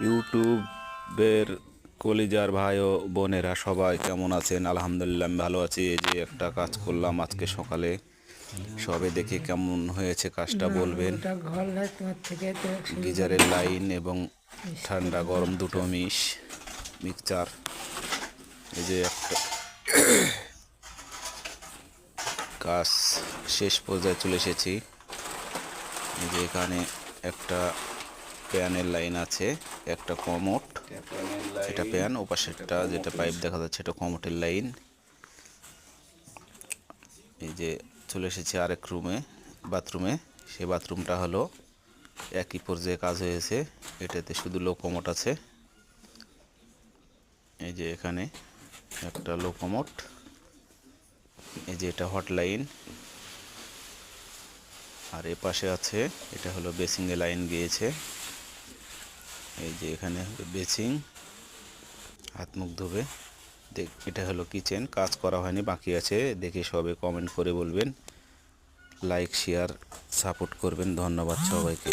ইউটিউবের কলিজার ভাই ও বোনেরা সবাই কেমন আছেন? আলহামদুলিল্লাহ আমি ভালো আছি। এই যে একটা কাজ করলাম আজকে সকালে, সবে দেখে কেমন হয়েছে কাজটা বলবেন। গিজারের লাইন এবং ঠান্ডা গরম দুটো মিক্সচার। এই যে একটা কাজ শেষ পর্যায়ে চলে এসেছি। এই যে এখানে একটা প্যানের লাইন আছে, একটা কমোড, এটা প্যান, ওপাশেরটা যেটা পাইপ দেখা যাচ্ছে এটা কমোটের লাইন। এই যে চলে এসেছি আরেক বাথরুমে। সেই বাথরুমটা হলো একই পর্যায়ে কাজ হয়েছে, এটাতে শুধু লো কমোড আছে। এই যে এখানে একটা লো কমোড, এই যে এটা হট লাইন, আর এ পাশে আছে এটা হলো বেসিংয়ে লাইন গিয়েছে। এই যে এখানে বেসিং, হাত মুখ ধোবে। এটা হলো কিচেন, কাজ করা হয়নি, বাকি আছে। দেখে সবে কমেন্ট করে বলবেন, লাইক শেয়ার সাপোর্ট করবেন। ধন্যবাদ সবাইকে।